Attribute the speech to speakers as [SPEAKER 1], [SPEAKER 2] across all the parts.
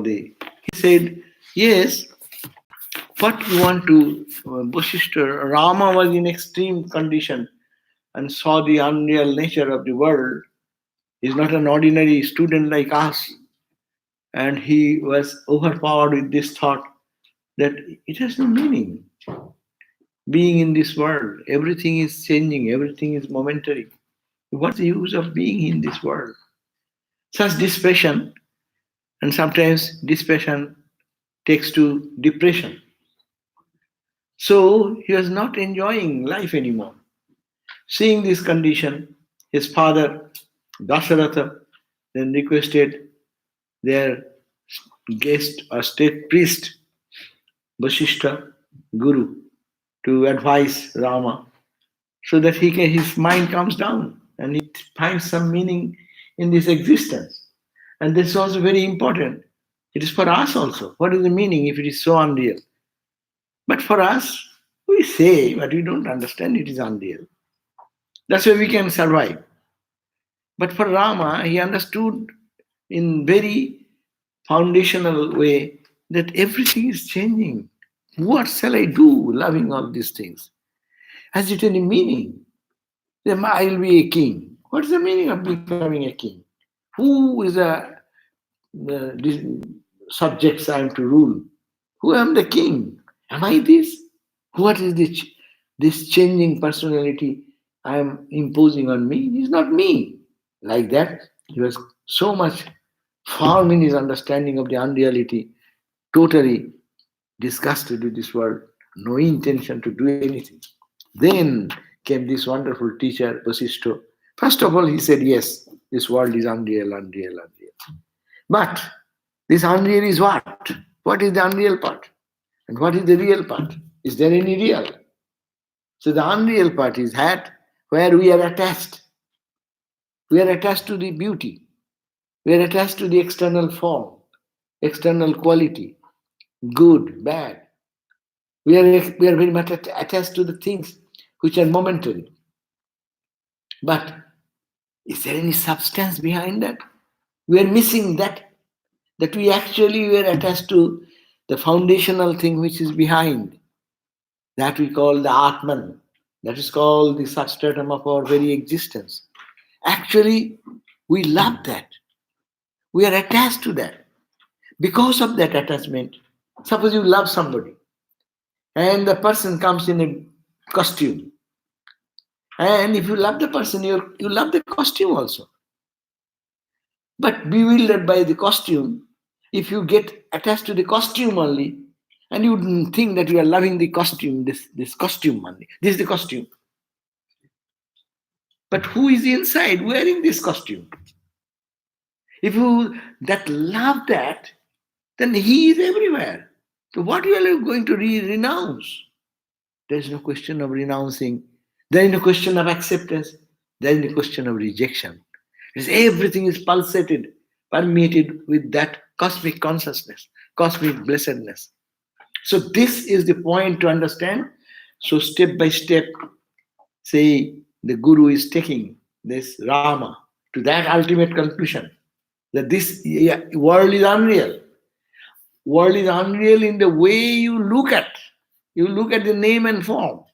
[SPEAKER 1] He said, yes, what you want to, Vasishtha, Rama was in extreme condition and saw the unreal nature of the world. He's not an ordinary student like us. And he was overpowered with this thought that it has no meaning. Being in this world, everything is changing, everything is momentary. What's the use of being in this world? Such dispassion, and sometimes dispassion takes to depression. So he was not enjoying life anymore. Seeing this condition, his father, Dasharatha, then requested their guest or state priest, Vasishtha, Guru, to advise Rama so that his mind comes down and he finds some meaning in this existence. And this is also very important. It is for us also. What is the meaning if it is so unreal? But for us, we say, but we don't understand it is unreal. That's why we can survive. But for Rama, he understood in very foundational way that everything is changing. What shall I do loving all these things? Has it any meaning? Then I will be a king. What is the meaning of becoming a king? Who is the subjects I am to rule? Who am the king? Am I this? What is this changing personality I am imposing on me? It is not me. Like that, he was so much firm in his understanding of the unreality, totally disgusted with this world, no intention to do anything. Then came this wonderful teacher, Vasishtha. First of all, he said, yes, this world is unreal, unreal, unreal. But this unreal is what? What is the unreal part? And what is the real part? Is there any real? So the unreal part is that where we are attached. We are attached to the beauty. We are attached to the external form, external quality, good, bad. We are very much attached to the things which are momentary. But is there any substance behind that? We are missing that we actually were attached to the foundational thing which is behind. That we call the Atman. That is called the substratum of our very existence. Actually, we love that. We are attached to that. Because of that attachment, suppose you love somebody and the person comes in a costume. And if you love the person, you love the costume also. But bewildered by the costume, if you get attached to the costume only, and you wouldn't think that you are loving the costume, this costume only. This is the costume. But who is inside wearing this costume? If you that love that, then he is everywhere. So what you are going to renounce? There is no question of renouncing. There is no question of acceptance. There is no question of rejection. Everything is pulsated, permeated with that cosmic consciousness, cosmic blessedness. So this is the point to understand. So step by step, say the Guru is taking this Rama to that ultimate conclusion that this world is unreal. World is unreal in the way you look at. You look at the name and form.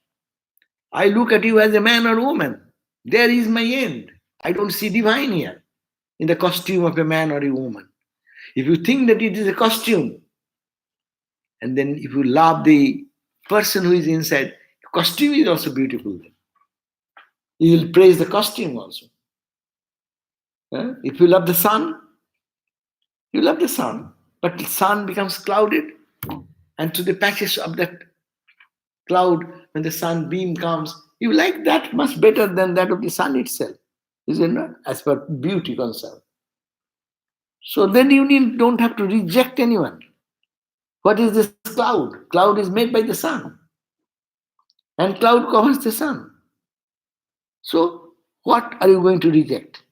[SPEAKER 1] I look at you as a man or woman. There is my end. I don't see divine here in the costume of a man or a woman. If you think that it is a costume, and then if you love the person who is inside, the costume is also beautiful. You will praise the costume also. If you love the sun, you love the sun. But the sun becomes clouded, and to the patches of that cloud, when the sun beam comes, you like that much better than that of the sun itself. Is it not? As per beauty concern. So then you don't have to reject anyone. What is this cloud? Cloud is made by the sun. And cloud covers the sun. So what are you going to reject?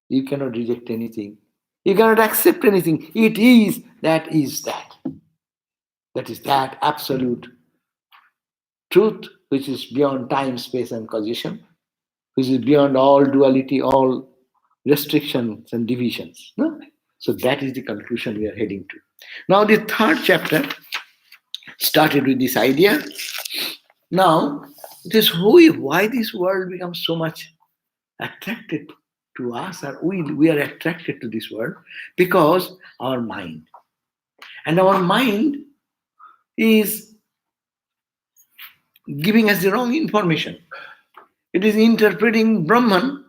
[SPEAKER 1] You cannot reject anything. You cannot accept anything. It is that is that. That is that absolute truth which is beyond time, space and causation, which is beyond all duality, all restrictions and divisions. No? So that is the conclusion we are heading to. Now, the third chapter started with this idea. Now, why this world becomes so much attracted to us, or we are attracted to this world because our mind. And our mind is giving us the wrong information. It is interpreting Brahman,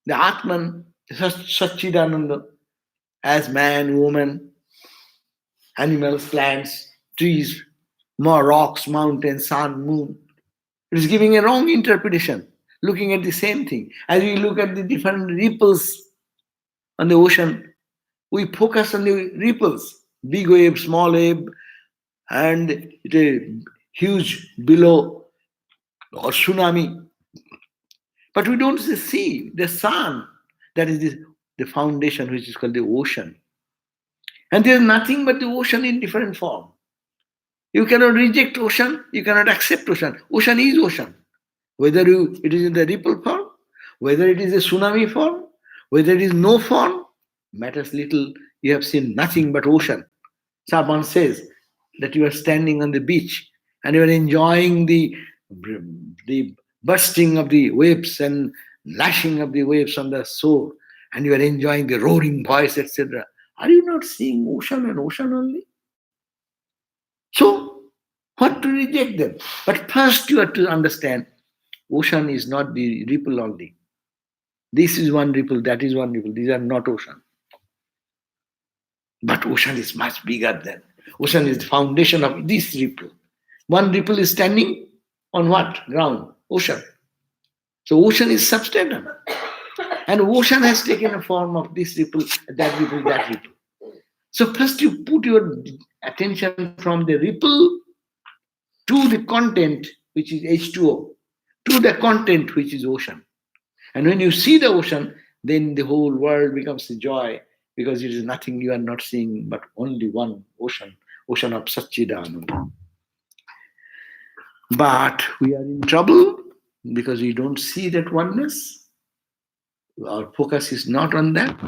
[SPEAKER 1] the Atman, the Satchidananda, as man, woman, animals, plants, trees, more rocks, mountains, sun, moon. It is giving a wrong interpretation, looking at the same thing. As we look at the different ripples on the ocean, we focus on the ripples, big wave, small wave, and a huge billow or tsunami. But we don't see the sun, that is the foundation which is called the ocean. And there is nothing but the ocean in different form. You cannot reject ocean, you cannot accept ocean. Ocean is ocean. Whether it is in the ripple form, whether it is a tsunami form, whether it is no form, matters little. You have seen nothing but ocean. Someone says that you are standing on the beach and you are enjoying the bursting of the waves and lashing of the waves on the shore, and you are enjoying the roaring voice, etc. Are you not seeing ocean and ocean only? So, what to reject them? But first you have to understand ocean is not the ripple only. This is one ripple, that is one ripple. These are not ocean. But ocean is much bigger than. Ocean is the foundation of this ripple. One ripple is standing on what? Ground. Ocean. So ocean is substandard. And ocean has taken a form of this ripple, that ripple, that ripple. So first you put your attention from the ripple to the content, which is H2O, to the content, which is ocean. And when you see the ocean, then the whole world becomes a joy, because it is nothing you are not seeing but only one ocean, ocean of Satchidananda. But we are in trouble because we don't see that oneness. Our focus is not on that.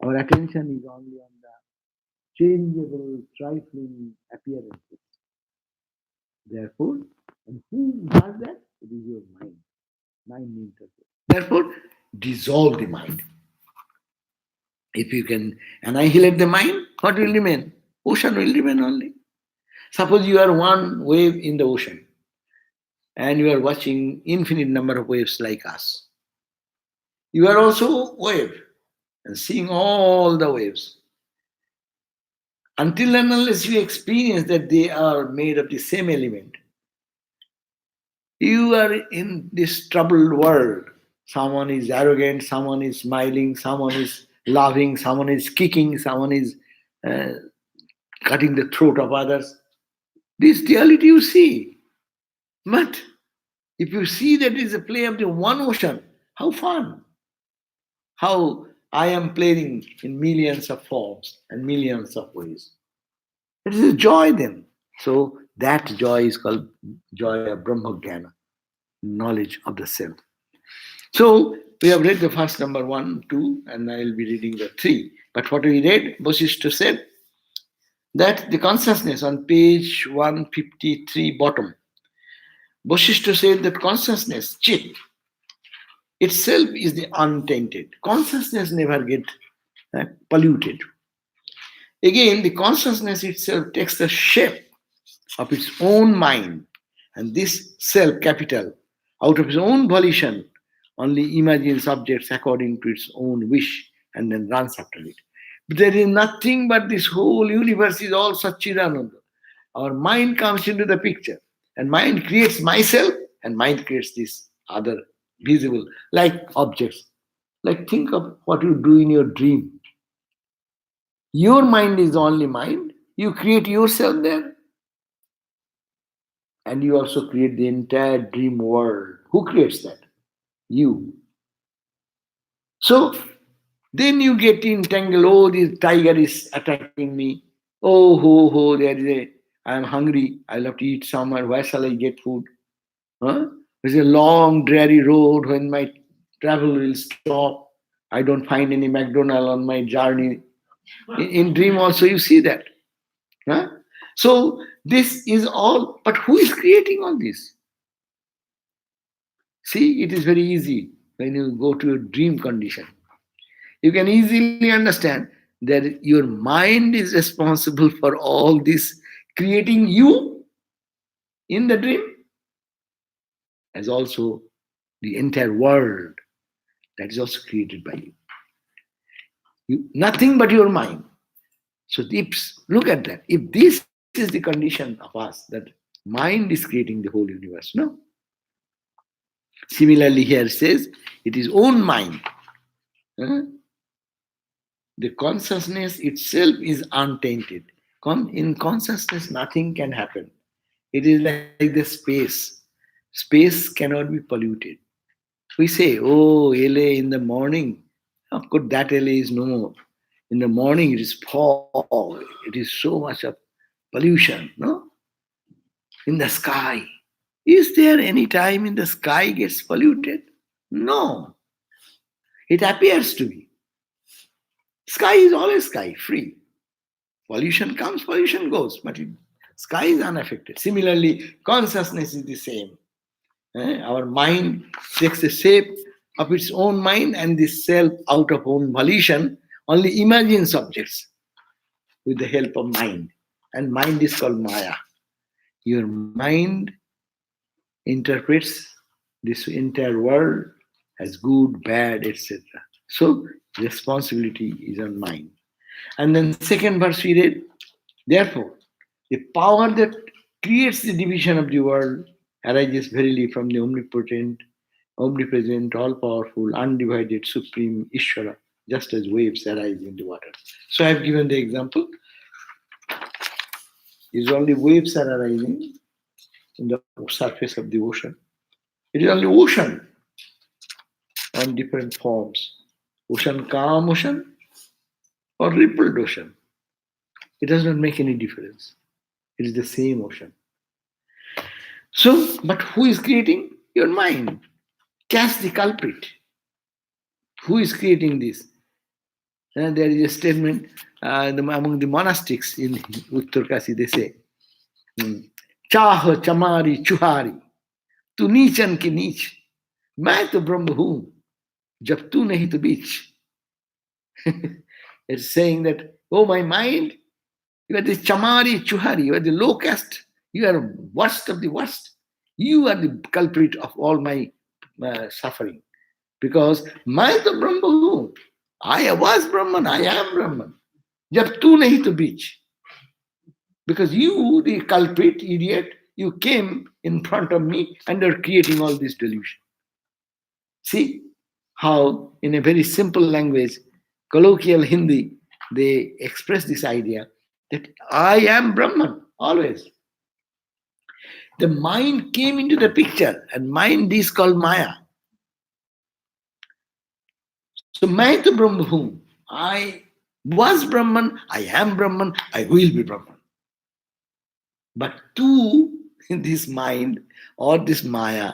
[SPEAKER 1] Our attention is only on the changeable, trifling appearances. Therefore, and who does that? It is your mind. Mind interprets. Therefore, dissolve the mind. If you can annihilate the mind, what will remain? Ocean will remain only. Suppose you are one wave in the ocean and you are watching infinite number of waves like us. You are also wave and seeing all the waves. Until and unless you experience that they are made of the same element, you are in this troubled world. Someone is arrogant, someone is smiling, someone is laughing, someone is kicking, someone is uh, cutting the throat of others. This reality you see. But if you see that it is a play of the one ocean, how fun! How I am playing in millions of forms and millions of ways. It is a joy then. So that joy is called joy of Brahmajnana, knowledge of the self. So we have read the first number 1, 2, and I will be reading the 3. But what we read, Vasishtha said that the consciousness on page 153 bottom, Vasishtha said that consciousness, chit, itself is the untainted. Consciousness never get polluted. Again, the consciousness itself takes the shape of its own mind, and this self capital, out of its own volition, only imagines objects according to its own wish and then runs after it. But there is nothing but this whole universe is all Satchidananda. Our mind comes into the picture, and mind creates myself, and mind creates this other visible, like objects. Like think of what you do in your dream. Your mind is the only mind. You create yourself there, and you also create the entire dream world. Who creates that? You. So then you get entangled. Oh, this tiger is attacking me. Oh, ho, there is I am hungry. I'll have to eat somewhere. Where shall I get food? Huh? There's a long, dreary road when my travel will stop. I don't find any McDonald's on my journey. In dream also you see that. Huh? So this is all, but who is creating all this? See, it is very easy when you go to a dream condition. You can easily understand that your mind is responsible for all this, creating you in the dream, as also the entire world that is also created by you. Nothing but your mind. So look at that. If this is the condition of us, that mind is creating the whole universe, no? Similarly, here says it is own mind. Huh? The consciousness itself is untainted. In consciousness, nothing can happen. It is like the space. Space cannot be polluted. We say, oh, LA in the morning. Of course, that LA is no more. In the morning, it is fog. It is so much of pollution, no? In the sky. Is there any time in the sky gets polluted? No. It appears to be. Sky is always sky, free. Pollution comes, pollution goes, but sky is unaffected. Similarly, consciousness is the same. Our mind takes the shape of its own mind, and this self, out of own volition, only imagines objects with the help of mind. And mind is called Maya. Your mind interprets this entire world as good, bad, etc. So, responsibility is on mind. And then, second verse we read, therefore, the power that creates the division of the world arises verily from the omnipotent, omnipresent, all powerful, undivided, supreme Ishvara, just as waves arise in the water. So I have given the example. Is only waves are arising in the surface of the ocean. It is only ocean on different forms. Ocean, calm ocean, or rippled ocean. It does not make any difference. It is the same ocean. So, but who is creating? Your mind. Catch the culprit. Who is creating this? There is a statement among the monastics in Uttarkasi, they say, Chah chamari chuhari, tu नीचन की नीच, मैं तो ब्रह्म हूं, जब तू नहीं तो बीच. It's saying that, oh my mind, you are the chamari chuhari, you are the low caste, you are worst of the worst. You are the culprit of all my suffering. Because मैं तो ब्रह्म हूं, I was Brahman, I am Brahman. जब तू नहीं तो बीच. Because you, the culprit, idiot, you came in front of me and are creating all this delusion. See how, in a very simple language, colloquial Hindi, they express this idea that I am Brahman, always. The mind came into the picture, and mind is called Maya. So, मैं तो ब्रह्म हूं. I was Brahman, I am Brahman, I will be Brahman. But to this mind or this Maya,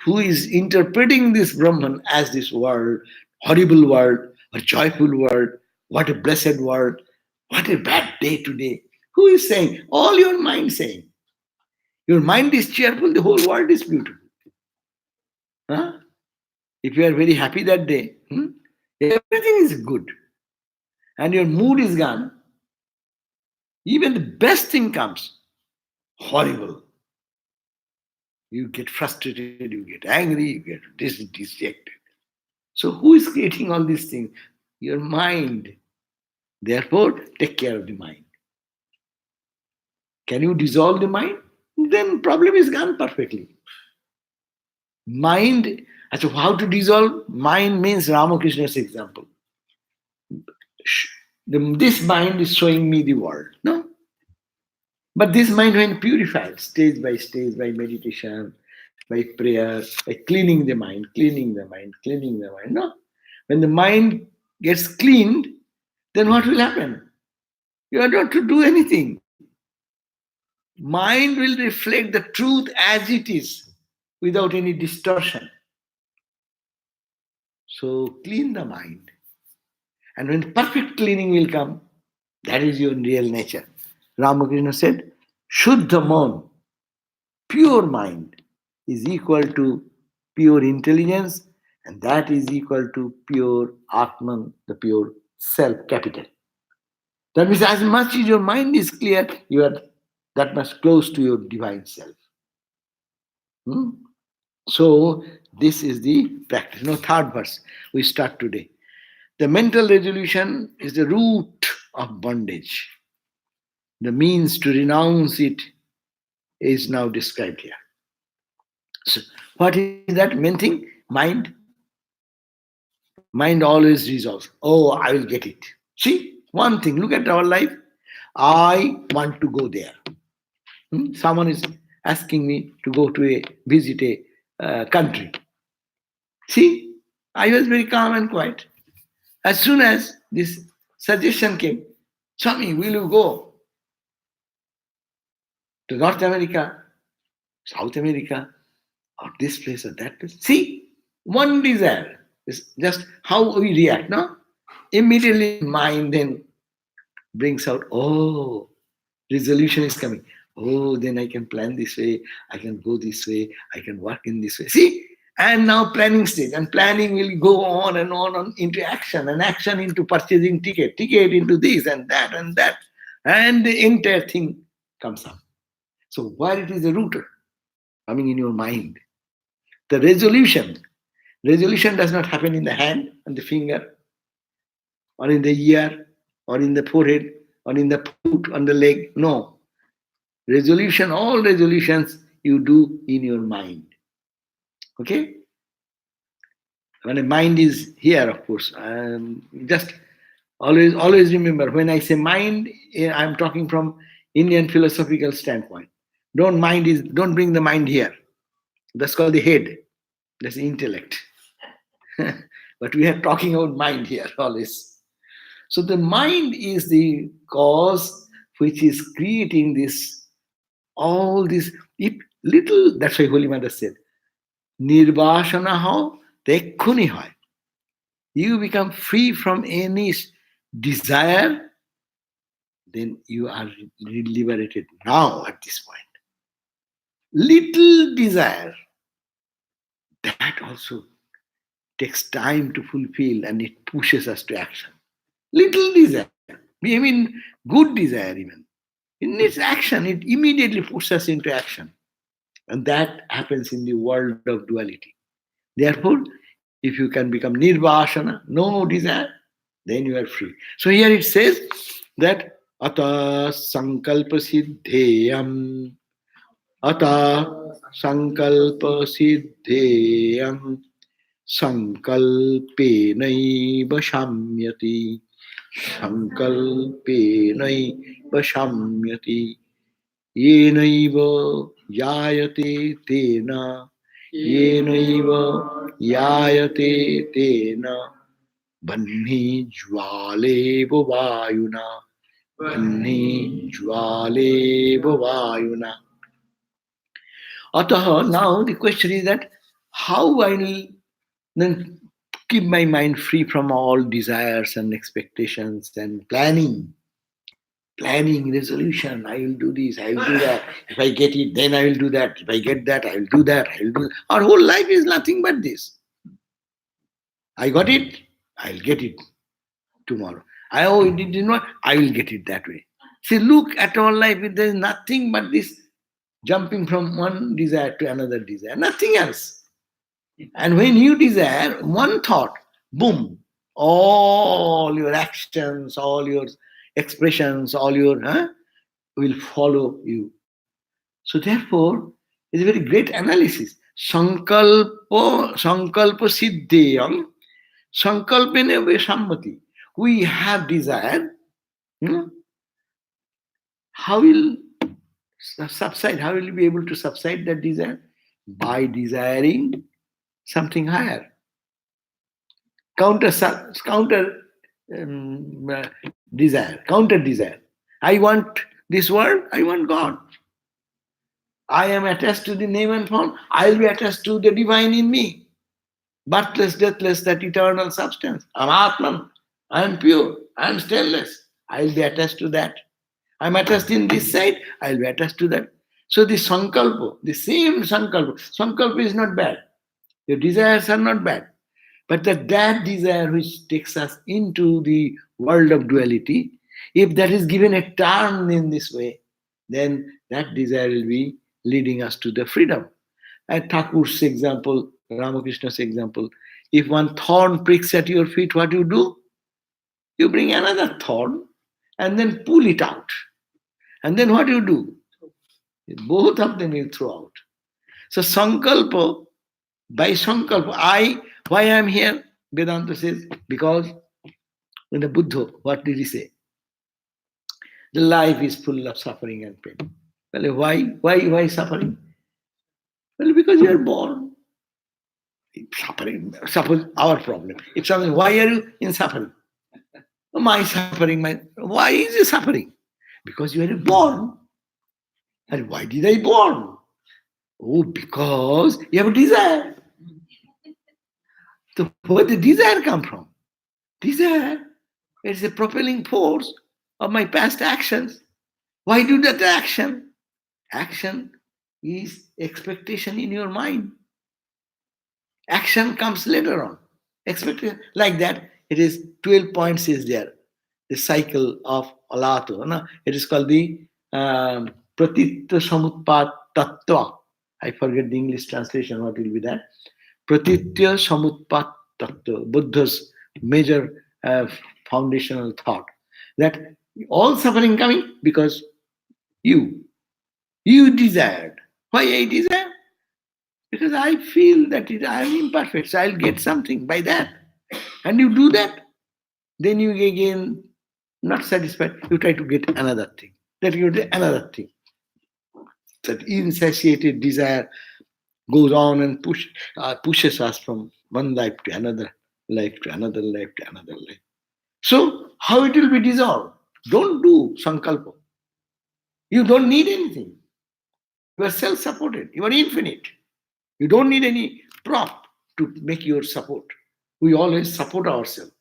[SPEAKER 1] who is interpreting this Brahman as this world, horrible world, a joyful world, what a blessed world, what a bad day today. Who is saying? All your mind saying. Your mind is cheerful, the whole world is beautiful. Huh? If you are very happy that day, everything is good. And your mood is gone. Even the best thing comes. Horrible. You get frustrated, you get angry, you get dejected. So who is creating all these things? Your mind. Therefore, take care of the mind. Can you dissolve the mind? Then problem is gone perfectly. Mind, so how to dissolve? Mind means Ramakrishna's example. This mind is showing me the world. No? But this mind, when purified, stage by stage, by meditation, by prayer, by cleaning the mind, cleaning the mind, cleaning the mind. No. When the mind gets cleaned, then what will happen? You are not to do anything. Mind will reflect the truth as it is without any distortion. So clean the mind. And when perfect cleaning will come, That is your real nature. Ramakrishna said, Shuddha Mon, pure mind, is equal to pure intelligence, and that is equal to pure Atman, the pure self capital. That means as much as your mind is clear, you are that much close to your divine self. Hmm? So this is the practice. Now, third verse we start today. The mental resolution is the root of bondage. The means to renounce it is now described here. So, what is that main thing? Mind. Mind always resolves. Oh, I will get it. See, one thing, look at our life. I want to go there. Someone is asking me to go to visit a country. See, I was very calm and quiet. As soon as this suggestion came, Swami, will you go to North America, South America, or this place or that place? See, one desire is just how we react, no? Immediately mind then brings out, oh, resolution is coming. Oh, then I can plan this way, I can go this way, I can work in this way. See, and now planning stage, and planning will go on and on into action, and action into purchasing ticket into this and that, and the entire thing comes up. So where it is a rooter coming in your mind, the resolution does not happen in the hand and the finger, or in the ear, or in the forehead, or in the foot, on the leg. No, resolution, all resolutions you do in your mind. Okay? When a mind is here, of course, just always remember when I say mind, I'm talking from Indian philosophical standpoint. Don't bring the mind here. That's called the head. That's the intellect. But we are talking about mind here always. So the mind is the cause which is creating this, all this, if little, that's why Holy Mother said, নির্বাসনা হও তো এক্ষুনি হয়. You become free from any desire, then you are liberated now at this point. Little desire, that also takes time to fulfill, and it pushes us to action. Little desire, I mean good desire even. It needs action, it immediately puts us into action. And that happens in the world of duality. Therefore, if you can become nirvashana, no desire, then you are free. So here it says that ata sankalpa siddheyam, ata sankalpa siddheyam, sankalpenaiva shamyati, sankalpenaiva shamyati, yenaiva yayate tena, yenaiva yayate tena, banhi jwaleva vayuna, banhi jwaleva vayuna. Ataha, now the question is that how I will then keep my mind free from all desires and expectations and planning, resolution. I will do this, I will do that. If I get it, then I will do that. If I get that, I will do that. I will do that. Our whole life is nothing but this. I got it, I'll get it tomorrow. It did not, I will get it that way. See, look at our life, there is nothing but this jumping from one desire to another desire, nothing else. And when you desire one thought, boom, all your actions, all your expressions, all your will follow you. So therefore, it's a very great analysis. Sankalpa siddheyam, sankalpene sammati. We have desire. How will subside? How will you be able to subside that desire? By desiring something higher. Counter desire. Counter desire. I want this world. I want God. I am attached to the name and form. I will be attached to the divine in me. Birthless, deathless, that eternal substance. I am Atman. I am pure. I am stainless. I'll be attached to that. I'm attached in this side, I'll be attached to that. So the sankalpa, the same sankalpa is not bad. Your desires are not bad. But that desire which takes us into the world of duality, if that is given a turn in this way, then that desire will be leading us to the freedom. And Thakur's example, Ramakrishna's example, if one thorn pricks at your feet, what you do? You bring another thorn and then pull it out. And then what you do? Both of them you throw out. So sankalpa, by sankalpa, why I am here? Vedanta says, because in the Buddha, what did he say? The life is full of suffering and pain. Well, why suffering? Well, because you are born. Suffering, suppose our problem. If something, why are you in suffering? My suffering, why is you suffering? Because you are born. And why did I born? Oh, because you have a desire. So where the desire come from? Desire is a propelling force of my past actions. Why do that action? Action is expectation in your mind. Action comes later on. Expectation like that. It is 12 points is there. The cycle of Alato. No? It is called the Pratitya Samutpat Tattva. I forget the English translation. What will be that? Pratitya Samutpat Tattva. Buddha's major foundational thought. That all suffering coming because you desired. Why I desire? Because I feel that I am imperfect, so I'll get something by that. And you do that, then you again not satisfied, you try to get another thing. Then you get another thing. That insatiated desire goes on and pushes us from one life to another life to another life to another life. So how it will be dissolved? Don't do sankalpa. You don't need anything. You are self-supported. You are infinite. You don't need any prop to make your support. We always support ourselves.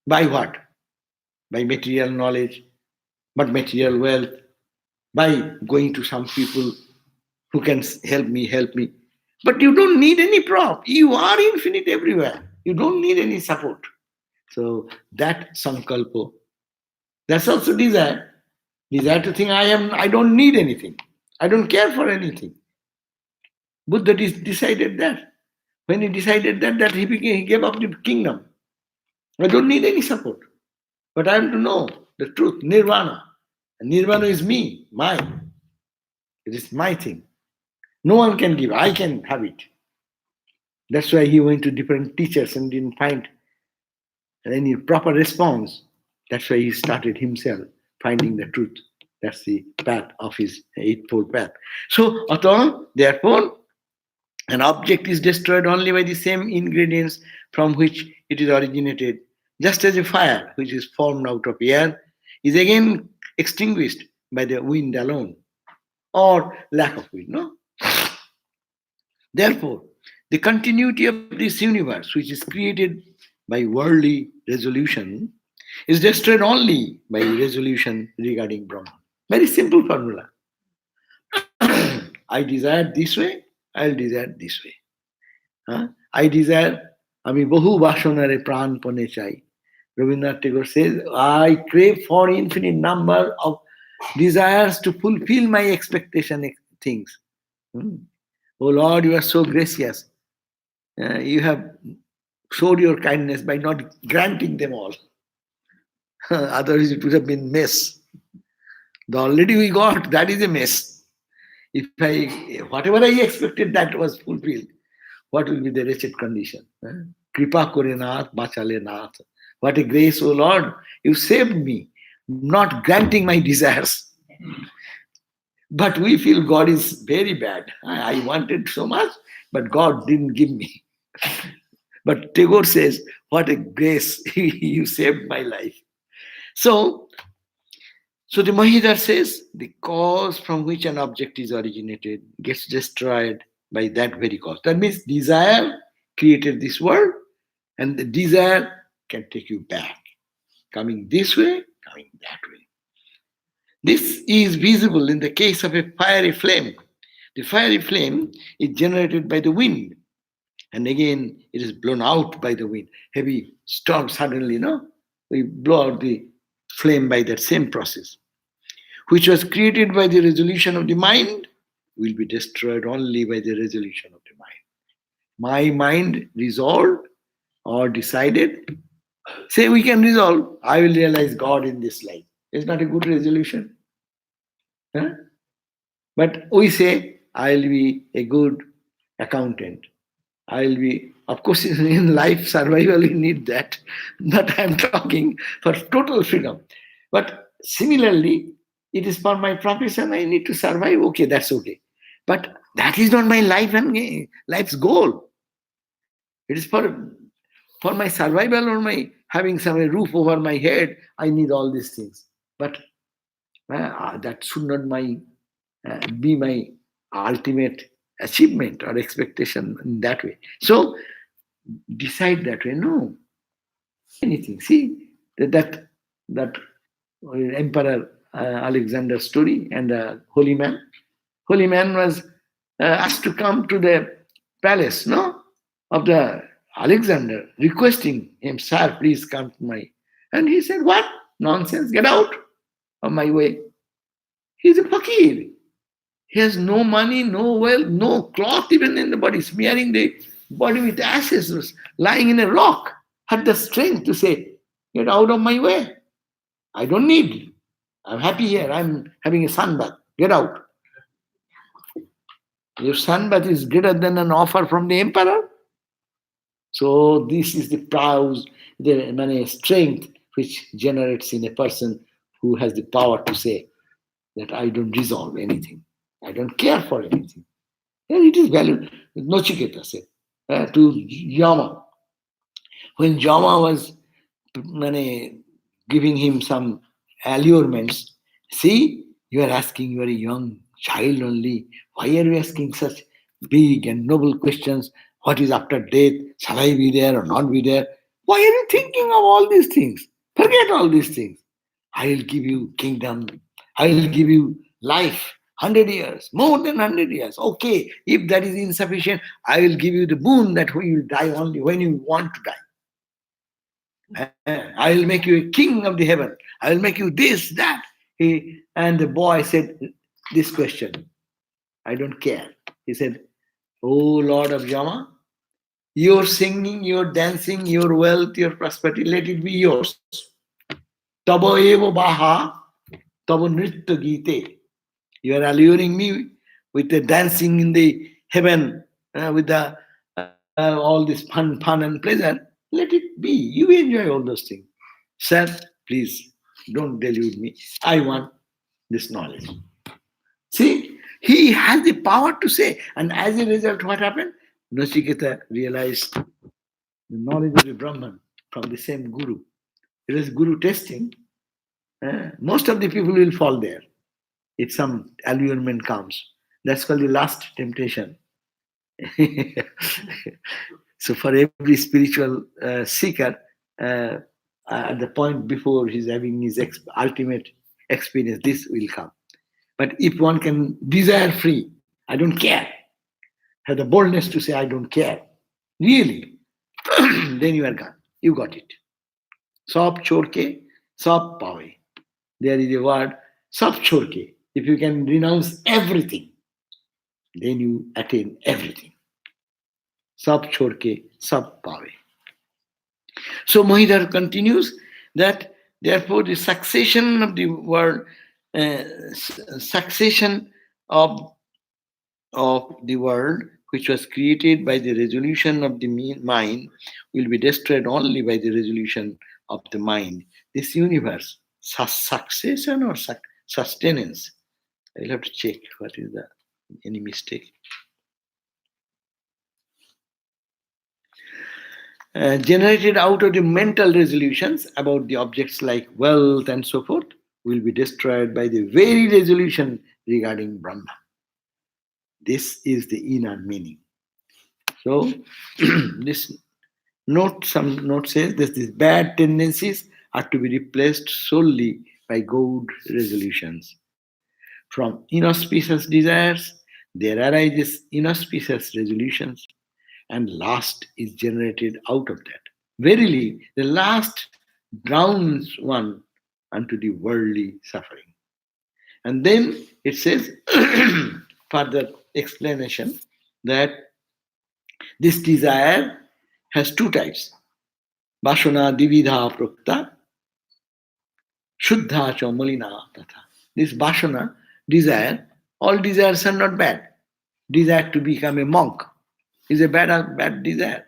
[SPEAKER 1] By what? By material knowledge, but material wealth, by going to some people who can help me. But you don't need any prop. You are infinite everywhere. You don't need any support. So that sankalpa, that's also desire. Desire to think I don't need anything. I don't care for anything. Buddha decided that. When he decided that he gave up the kingdom. I don't need any support. But I am to know the truth, nirvana. And nirvana is me, mine. It is my thing. No one can give. I can have it. That's why he went to different teachers and didn't find any proper response. That's why he started himself finding the truth. That's the path of his eightfold path. So, therefore, an object is destroyed only by the same ingredients from which it is originated, just as a fire, which is formed out of air, is again extinguished by the wind alone, or lack of wind. No? Therefore, the continuity of this universe, which is created by worldly resolution, is destroyed only by resolution regarding Brahman. Very simple formula. I desire this way, I'll desire this way. I desire, আমি বহু বাসনারে প্রাণপণে চাই. Rabindranath Tagore says, I crave for infinite number of desires to fulfill my expectation things. Oh Lord, you are so gracious. You have showed your kindness by not granting them all. Otherwise, it would have been mess. The already we got, that is a mess. If whatever I expected, that was fulfilled, what will be the wretched condition? Kripa kore nath, bachale nath. What a grace, O Lord, you saved me, not granting my desires. But we feel God is very bad. I wanted so much, but God didn't give me. But Tagore says, what a grace, you saved my life. So the Mahidar says, the cause from which an object is originated gets destroyed by that very cause. That means desire created this world, and the desire can take you back. Coming this way, going that way. This is visible in the case of a fiery flame. The fiery flame is generated by the wind, and again it is blown out by the wind. Heavy storm suddenly, we blow out the flame by that same process, which was created by the resolution of the mind, will be destroyed only by the resolution of the mind. My mind resolved or decided, say we can resolve, I will realize God in this life. It's not a good resolution. Huh? But we say, I'll be a good accountant. I'll be, of course, in life survival, you need that. But I'm talking for total freedom. But similarly, it is for my profession, I need to survive. Okay, that's okay. But that is not my life and life's goal. It is for my survival or my having some roof over my head. I need all these things. But that should not be my ultimate achievement or expectation in that way. So decide that way. No, anything. See that Emperor Alexander story and the holy man. Holy man was asked to come to the palace, no, of the Alexander, requesting him, sir, please come to my. And he said, what nonsense? Get out of my way. He's a fakir. He has no money, no wealth, no cloth even in the body, smearing the body with ashes, was lying in a rock, had the strength to say, get out of my way. I don't need you. I'm happy here. I'm having a sunbath. Get out. Your sunbath is greater than an offer from the emperor. So this is the prowess, the strength which generates in a person who has the power to say that I don't resolve anything. I don't care for anything. And it is valued. Nochiketa said to Yama, when Yama was giving him some allurements, see, you are asking, you are a young child only. Why are you asking such big and noble questions? What is after death? Shall I be there or not be there? Why are you thinking of all these things? Forget all these things. I will give you kingdom. I will give you life. 100 years, more than 100 years. Okay, if that is insufficient, I will give you the boon that you will die only when you want to die. I will make you a king of the heaven. I will make you this, that. And the boy said this question. I don't care. He said, Oh Lord of Yama, your singing, your dancing, your wealth, your prosperity, let it be yours. Tabo evo baha, tabo nritya gite. You are alluring me with the dancing in the heaven, with the all this fun and pleasure. Let it be. You enjoy all those things. Sir, please don't delude me. I want this knowledge. See, he has the power to say. And as a result, what happened? Nachiketa realized the knowledge of the Brahman from the same Guru. It is Guru testing. Most of the people will fall there if some allurement comes. That's called the last temptation. So for every spiritual seeker, at the point before he's having his ultimate experience, this will come. But if one can desire free, I don't care, have the boldness to say I don't care, really, then you are gone. You got it. Sop chorke, sop pawe. There is a word, sop chorke. If you can renounce everything, then you attain everything. Sab chorke, sab pawe. So Mahidhar continues that therefore the succession of the world, succession of the world, which was created by the resolution of the mind, will be destroyed only by the resolution of the mind. This universe, succession or sustenance. I'll have to check what is any mistake. Generated out of the mental resolutions about the objects like wealth and so forth, will be destroyed by the very resolution regarding Brahma. This is the inner meaning. So, this some note says that these bad tendencies are to be replaced solely by good resolutions. From inauspicious desires, there arises inauspicious resolutions, and lust is generated out of that. Verily, the last drowns one unto the worldly suffering. And then it says, further explanation, that this desire has two types. Vasana dividha prokta, shuddha cha malina tatha. This vasana, desire, all desires are not bad. Desire to become a monk is a bad desire.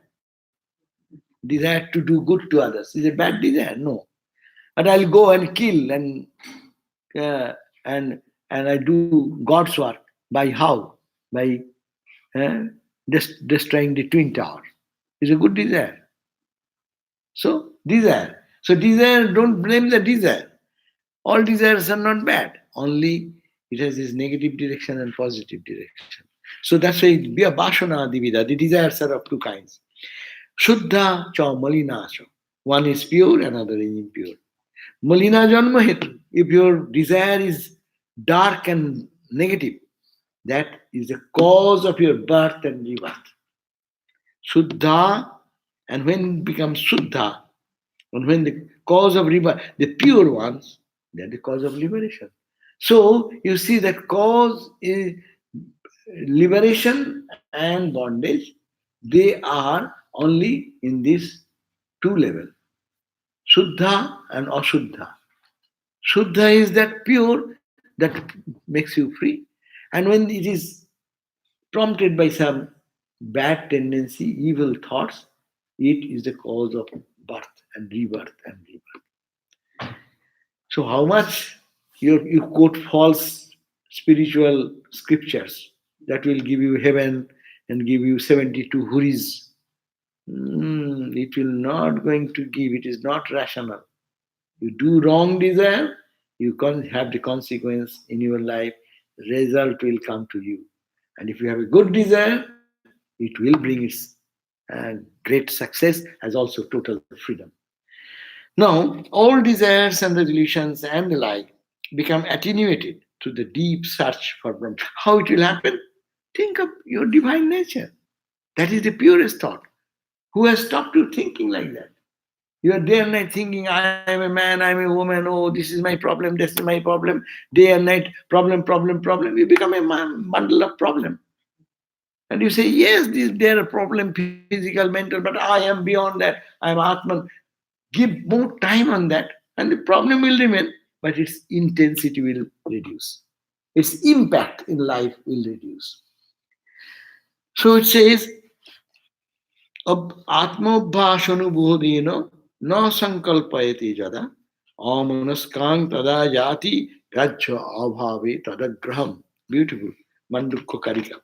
[SPEAKER 1] Desire to do good to others is a bad desire. No. But I'll go and kill uh, and I do God's work by how? By uh, destroying the twin tower. Is a good desire. So desire. So desire, don't blame the desire. All desires are not bad. Only it has this negative direction and positive direction. So that's why be a bashana divida. The desires are of two kinds. Shuddha cha malina cha. One is pure, another is impure. Malina janma hetu. If your desire is dark and negative, that is the cause of your birth and rebirth. Shuddha, and when it becomes Shuddha, and when the cause of rebirth, the pure ones, they are the cause of liberation. So you see that cause is liberation and bondage, they are only in this two level, Shuddha and Ashuddha. Shuddha is that pure that makes you free. And when it is prompted by some bad tendency, evil thoughts, it is the cause of birth and rebirth and rebirth. So, how much you quote false spiritual scriptures that will give you heaven and give you 72 huris? It will not going to give. It is not rational. You do wrong desire, you can have the consequence in your life. Result will come to you. And if you have a good desire, it will bring its great success as also total freedom. Now, all desires and resolutions and the like become attenuated through the deep search for Brahman. How it will happen? Think of your divine nature. That is the purest thought. Who has stopped you thinking like that? You are day and night thinking, I am a man, I am a woman, oh, this is my problem, this is my problem. Day and night, problem. You become a bundle of problem. And you say, yes, there are problem, physical, mental, but I am beyond that. I am Atman. Give more time on that, and the problem will remain, but its intensity will reduce. Its impact in life will reduce. So it says, आत्मोभाषानुभूतेन न संकल्पयति जदा अमनस्कां तदा याति gajja abhave tadagraham. Beautiful. Mandukko Karika.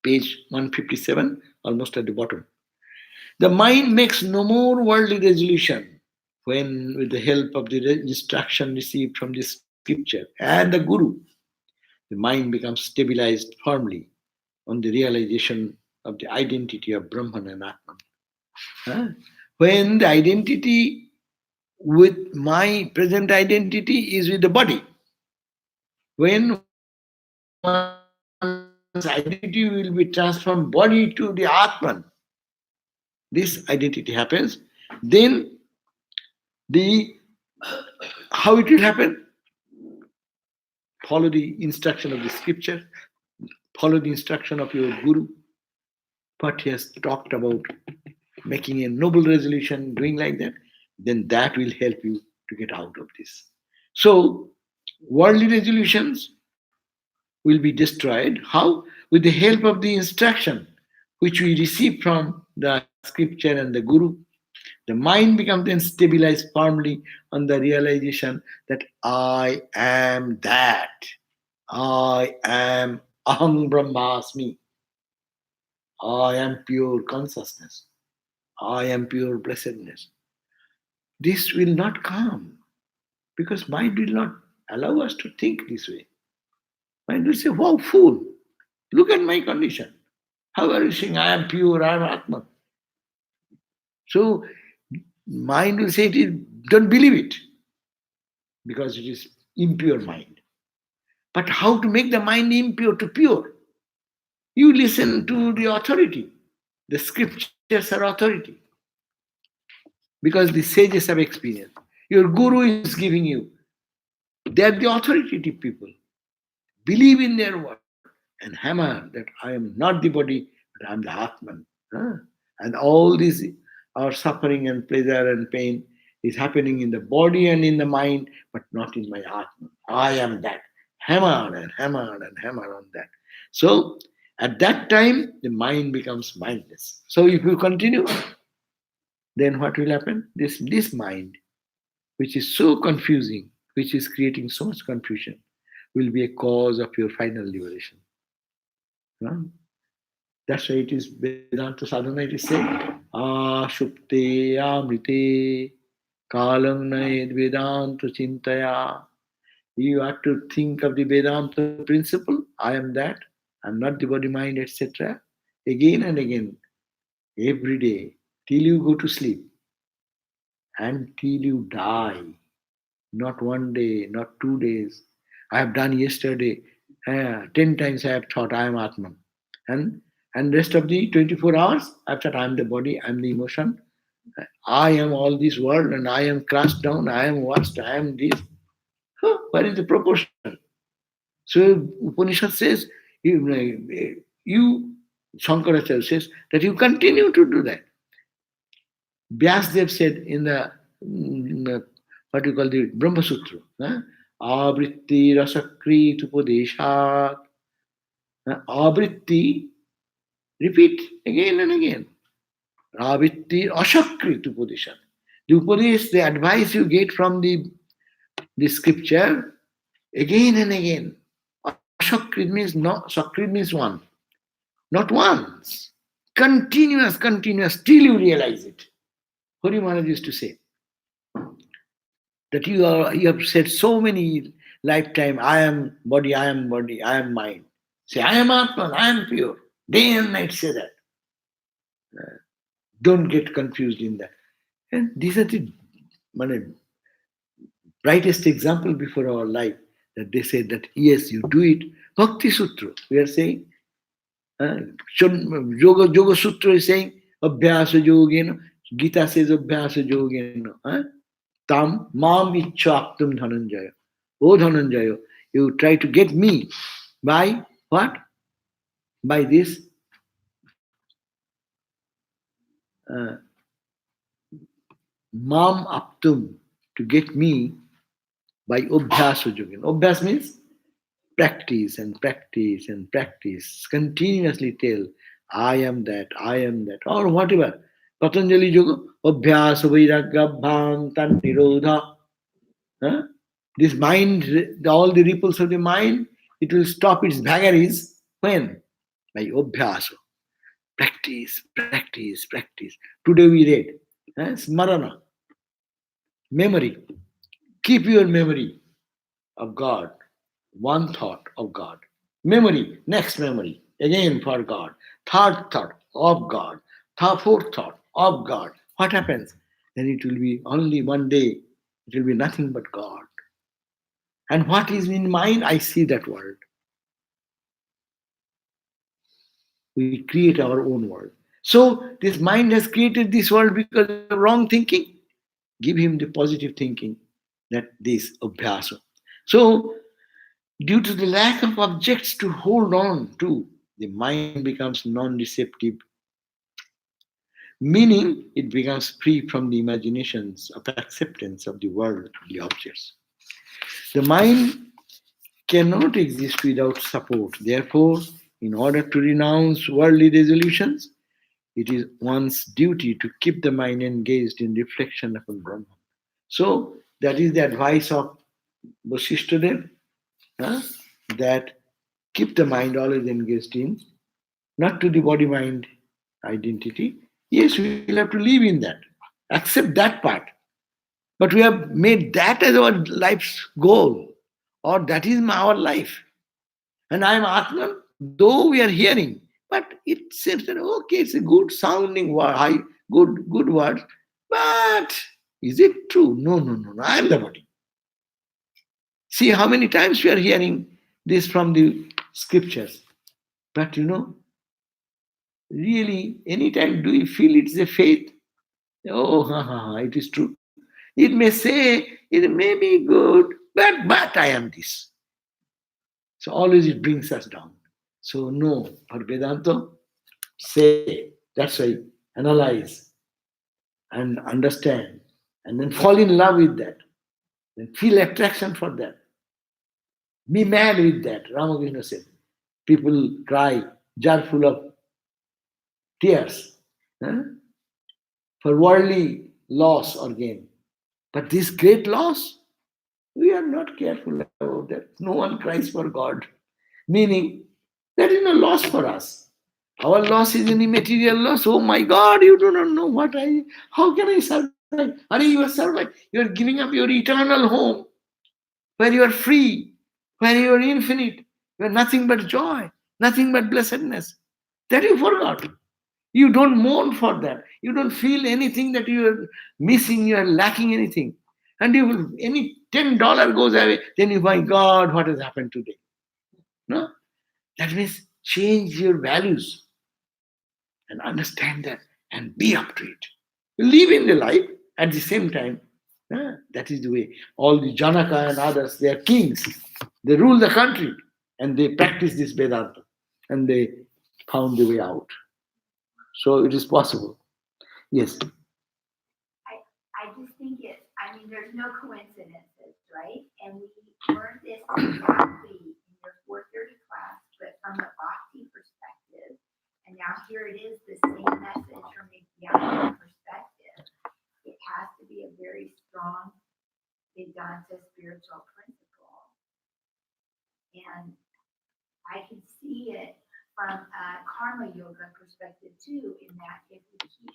[SPEAKER 1] Page 157, almost at the bottom. The mind makes no more worldly resolution when, with the help of the instruction received from the scripture and the Guru, the mind becomes stabilized firmly on the realization of the identity of Brahman and Atman. Huh? When the identity with my present identity is with the body, when one's identity will be transformed body to the Atman, this identity happens, then how it will happen? Follow the instruction of the scripture, follow the instruction of your Guru, what he has talked about, making a noble resolution, doing like that, then that will help you to get out of this. So, worldly resolutions will be destroyed. How? With the help of the instruction which we receive from the scripture and the Guru. The mind becomes then stabilized firmly on the realization that I am that. I am Aham Brahmasmi. I am pure consciousness. I am pure blessedness. This will not come because mind will not allow us to think this way. Mind will say, wow, fool, look at my condition. How are you saying I am pure, I am Atman? So mind will say, don't believe it. because it is impure mind. But how to make the mind impure to pure? You listen to the authority. The scriptures are authority because the sages have experience. Your guru is giving you. They are the authoritative people. Believe in their word and hammer that I am not the body, but I am the Atman. Huh? And all this, our suffering and pleasure and pain is happening in the body and in the mind, but not in my Atman. I am that. Hammer and hammer and hammer on that. So at that time, the mind becomes mindless. So if you continue, then what will happen? This mind, which is so confusing, which is creating so much confusion, will be a cause of your final liberation. Huh? That's why it is Vedanta sadhana, it is said, Ashupte amrite kalam nayed Vedanta chintaya. You have to think of the Vedanta principle. I am that. I'm not the body, mind, etc. Again and again, every day, till you go to sleep, until you die. Not one day, not 2 days. I have done yesterday. 10 times I have thought I am Atman. And and rest of the 24 hours, I have thought I am the body, I am the emotion. I am all this world and I am crushed down, I am worst, I am this. Huh, where is the proportion? So Upanishad says, you Shankaracharya says that you continue to do that. Vyasdev said in the what you call the Brahma Sutra, Avritti Rasakrit Upadeshat. Avritti, repeat again and again. Avritti Asakrit Upadeshat. The Upadesh, the advice you get from the scripture again and again. Asakrit means not, Sakrit means one. Not once. Continuous, continuous, till you realize it. Hari Maharaj used to say, that you have said so many lifetime, I am body, I am mind. Say, I am Atman, I am pure. Day and night say that. Don't get confused in that. And these are the mane, brightest example before our life that they said that yes, you do it. Bhakti Sutra, we are saying. Uh, Yoga Sutra is saying Abhyasa Yogena. Gita says Abhyasa Yogena. Tam mam ichchaktum dhananjaya. Oh Dhananjaya, you try to get me by what? By this uh, mam aptum, to get me by obhyasa yogin. Obhyas means practice and practice and practice. Continuously tell, I am that, or whatever. Patanjali Yoga, obhyasa vairagya bham nirodha. Huh? This mind, all the ripples of the mind, it will stop its vagaries when? By obhyasa. Practice, practice, practice. Today we read Smarana, memory. Keep your memory of God, one thought of God. Memory, next memory, again for God. Third thought of God. Fourth thought of God. What happens? Then it will be only one day, it will be nothing but God. And what is in mind? I see that world. We create our own world. So this mind has created this world because of wrong thinking. Give him the positive thinking, that this abhyasa. So due to the lack of objects to hold on to, the mind becomes non-receptive, meaning it becomes free from the imaginations of acceptance of the world, the objects. The mind cannot exist without support. Therefore, in order to renounce worldly resolutions, it is one's duty to keep the mind engaged in reflection upon Brahman. So, that is the advice of Vasishthadev, huh? That keep the mind always engaged in, not to the body mind identity. Yes, we will have to live in that, accept that part. But we have made that as our life's goal, or that is our life. And I am Atman, though we are hearing, but it seems that okay, it's a good sounding word, good word, but is it true? No, no, no, no. I am the body. See how many times we are hearing this from the scriptures. But really, anytime do we feel it's a faith? Oh, it is true. It may say, it may be good, but I am this. So always it brings us down. So no, for Vedanta, say, that's why, analyze and understand, and then fall in love with that, and feel attraction for that. Be mad with that. Ramakrishna said, people cry, jar full of tears, huh, for worldly loss or gain. But this great loss, we are not careful about that. No one cries for God. Meaning, that is no loss for us. Our loss is any material loss. Oh my God, you do not know how can I survive? Are you are survive? You are giving up your eternal home where you are free, where you are infinite, you are nothing but joy, nothing but blessedness. That you forgot. You don't mourn for that. You don't feel anything that you are missing, you are lacking anything. And you will, any $10 goes away, then you, my God, what has happened today? No? That means change your values and understand that and be up to it. Live in the life at the same time. That is the way. All the Janaka and others, they are kings. They rule the country and they practice this Vedanta and they found the way out. So it is possible. Yes.
[SPEAKER 2] I just think there's no coincidences, right? And we learned this exactly in your 430 class, but from the Bhakti perspective. And now here it is, the same message from a Jnana perspective. It has to be a very strong Vedanta spiritual principle. And I can see it from a karma yoga perspective too, in that if we keep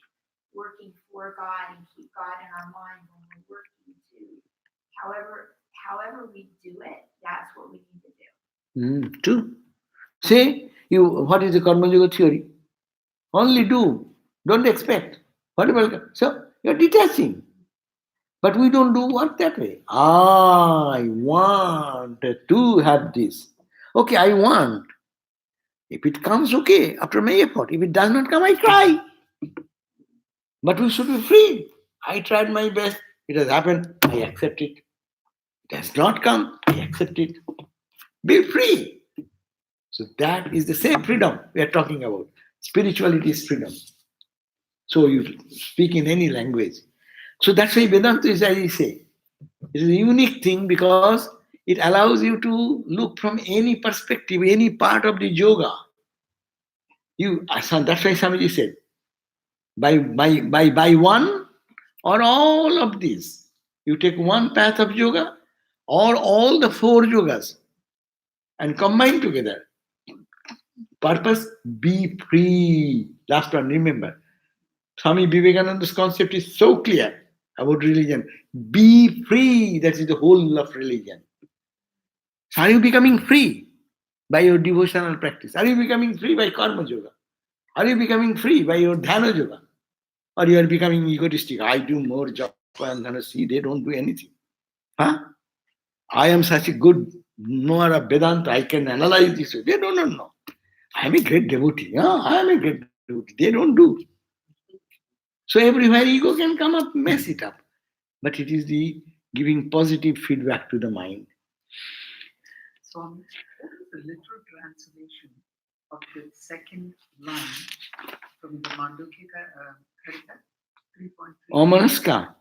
[SPEAKER 2] working for God and keep God in our mind when we're working to however we do it, that's what we need to do.
[SPEAKER 1] True. Say, what is the Karma Yoga theory? Only do. Don't expect. Whatever. So you're detaching. But we don't do work that way. I want to have this. Okay, I want. If it comes, okay, after my effort. If it does not come, I cry. But we should be free. I tried my best. It has happened. I accept it. It has not come. I accept it. Be free. So that is the same freedom we are talking about. Spirituality is freedom. So you speak in any language. So that's why Vedanta is, as I say, it is a unique thing because it allows you to look from any perspective, any part of the yoga. That's why Swamiji said, by one or all of these, you take one path of yoga or all the four yogas and combine together. Purpose, be free. Last one, remember. Swami Vivekananda's concept is so clear about religion. Be free. That is the whole of religion. So are you becoming free by your devotional practice? Are you becoming free by karma yoga? Are you becoming free by your dhyana yoga? Or you are becoming egotistic? I do more japa and dhyana. See, they don't do anything. Huh? I am such a good knower of Vedanta. I can analyze this. They don't know. I am a great devotee. Yeah, I am a great devotee. They don't do. So everywhere ego can come up, mess it up. But it is the giving positive feedback to the mind.
[SPEAKER 3] Swami, what is the literal translation of the second line from the Mandukya Karika 3.3?
[SPEAKER 1] Omanaska.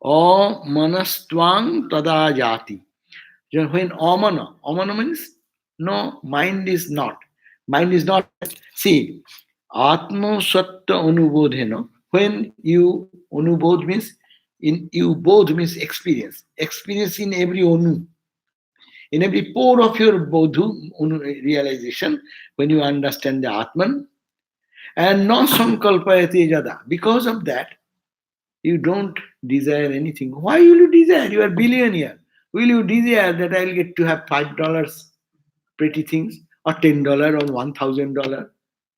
[SPEAKER 1] O manastvang tada jati. When omana means no, mind is not. Mind is not. See, atma satta anubodhena. When you anubodh means you bodh means experience. Experience in every anu. In every pore of your bodhu realization, when you understand the Atman, and no sankalpayate jada. Because of that, you don't desire anything. Why will you desire? You are billionaire. Will you desire that I'll get to have $5 pretty things, or $10 or $1,000?